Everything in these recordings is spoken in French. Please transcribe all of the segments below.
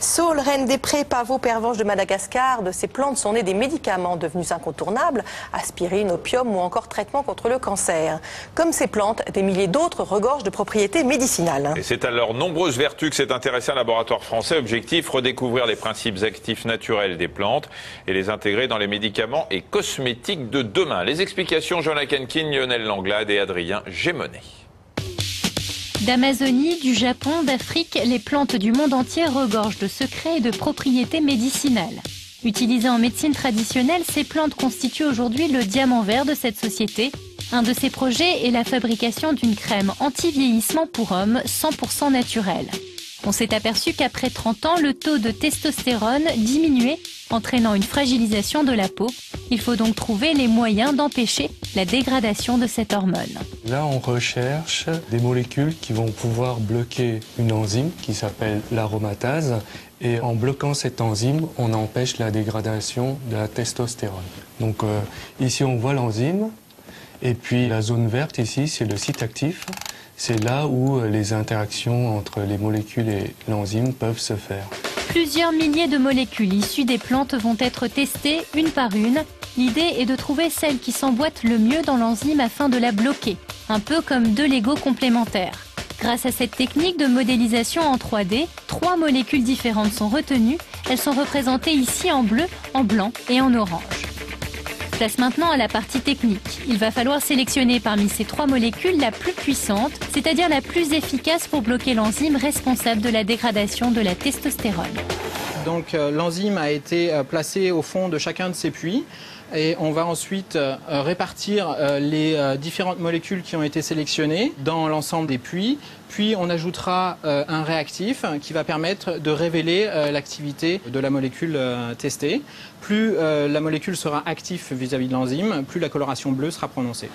Saule, reine des prés, pavot, pervenche de Madagascar, de ces plantes sont nés des médicaments devenus incontournables, aspirine, opium ou encore traitement contre le cancer. Comme ces plantes, des milliers d'autres regorgent de propriétés médicinales. Et c'est à leurs nombreuses vertus que s'est intéressé un laboratoire français. Objectif, redécouvrir les principes actifs naturels des plantes et les intégrer dans les médicaments et cosmétiques de demain. Les explications, Jonathan Kenkin, Lionel Langlade et Adrien Gémenet. D'Amazonie, du Japon, d'Afrique, les plantes du monde entier regorgent de secrets et de propriétés médicinales. Utilisées en médecine traditionnelle, ces plantes constituent aujourd'hui le diamant vert de cette société. Un de ces projets est la fabrication d'une crème anti-vieillissement pour hommes 100% naturelle. On s'est aperçu qu'après 30 ans, le taux de testostérone diminuait, entraînant une fragilisation de la peau. Il faut donc trouver les moyens d'empêcher la dégradation de cette hormone. Là, on recherche des molécules qui vont pouvoir bloquer une enzyme qui s'appelle l'aromatase. Et en bloquant cette enzyme, on empêche la dégradation de la testostérone. Donc ici, on voit l'enzyme. Et puis la zone verte ici, c'est le site actif. C'est là où les interactions entre les molécules et l'enzyme peuvent se faire. Plusieurs milliers de molécules issues des plantes vont être testées une par une. L'idée est de trouver celle qui s'emboîte le mieux dans l'enzyme afin de la bloquer, un peu comme deux Lego complémentaires. Grâce à cette technique de modélisation en 3D, 3 molécules différentes sont retenues. Elles sont représentées ici en bleu, en blanc et en orange. Place maintenant à la partie technique. Il va falloir sélectionner parmi ces 3 molécules la plus puissante, c'est-à-dire la plus efficace pour bloquer l'enzyme responsable de la dégradation de la testostérone. Donc l'enzyme a été placée au fond de chacun de ces puits et on va ensuite répartir les différentes molécules qui ont été sélectionnées dans l'ensemble des puits. Puis on ajoutera un réactif qui va permettre de révéler l'activité de la molécule testée. Plus la molécule sera active vis-à-vis de l'enzyme, plus la coloration bleue sera prononcée.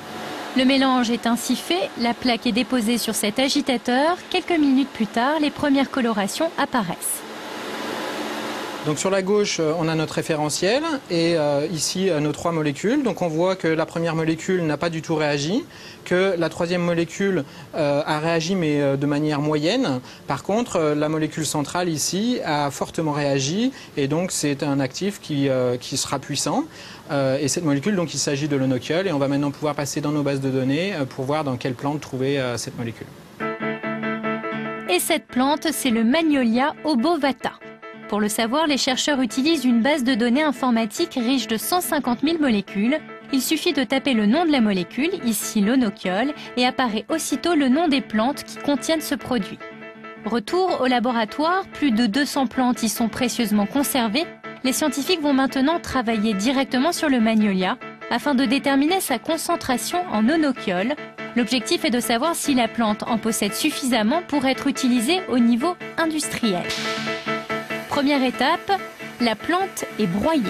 Le mélange est ainsi fait, la plaque est déposée sur cet agitateur. Quelques minutes plus tard, les premières colorations apparaissent. Donc sur la gauche, on a notre référentiel et ici nos 3 molécules. Donc on voit que la première molécule n'a pas du tout réagi, que la troisième molécule a réagi mais de manière moyenne. Par contre, la molécule centrale ici a fortement réagi et donc c'est un actif qui sera puissant. Et cette molécule, donc il s'agit de l'onochiol et on va maintenant pouvoir passer dans nos bases de données pour voir dans quelle plante trouver cette molécule. Et cette plante, c'est le Magnolia obovata. Pour le savoir, les chercheurs utilisent une base de données informatique riche de 150 000 molécules. Il suffit de taper le nom de la molécule, ici l'onochiol, et apparaît aussitôt le nom des plantes qui contiennent ce produit. Retour au laboratoire, plus de 200 plantes y sont précieusement conservées. Les scientifiques vont maintenant travailler directement sur le Magnolia afin de déterminer sa concentration en onochiol. L'objectif est de savoir si la plante en possède suffisamment pour être utilisée au niveau industriel. Première étape, la plante est broyée.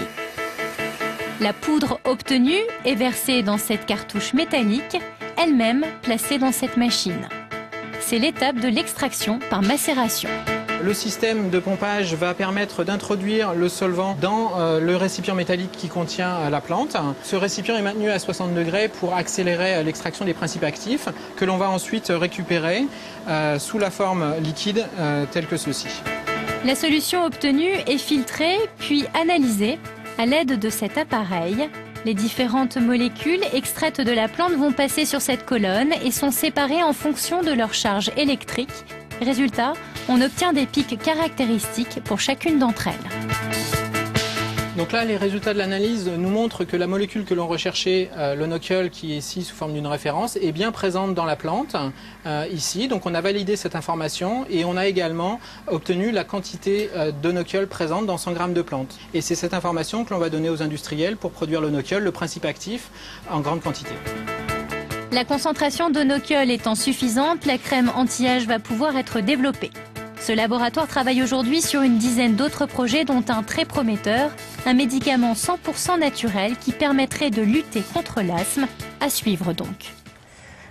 La poudre obtenue est versée dans cette cartouche métallique, elle-même placée dans cette machine. C'est l'étape de l'extraction par macération. Le système de pompage va permettre d'introduire le solvant dans le récipient métallique qui contient la plante. Ce récipient est maintenu à 60 degrés pour accélérer l'extraction des principes actifs que l'on va ensuite récupérer sous la forme liquide telle que ceci. La solution obtenue est filtrée puis analysée à l'aide de cet appareil. Les différentes molécules extraites de la plante vont passer sur cette colonne et sont séparées en fonction de leur charge électrique. Résultat, on obtient des pics caractéristiques pour chacune d'entre elles. Donc là, les résultats de l'analyse nous montrent que la molécule que l'on recherchait, l'onochiol, qui est ici sous forme d'une référence, est bien présente dans la plante, ici. Donc on a validé cette information et on a également obtenu la quantité d'onochiol présente dans 100 grammes de plante. Et c'est cette information que l'on va donner aux industriels pour produire l'onochiol, le principe actif, en grande quantité. La concentration d'onochiol étant suffisante, la crème anti-âge va pouvoir être développée. Ce laboratoire travaille aujourd'hui sur une dizaine d'autres projets, dont un très prometteur, un médicament 100% naturel qui permettrait de lutter contre l'asthme. À suivre donc.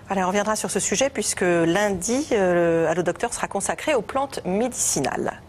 Allez, on reviendra sur ce sujet puisque lundi, Allo Docteur sera consacré aux plantes médicinales.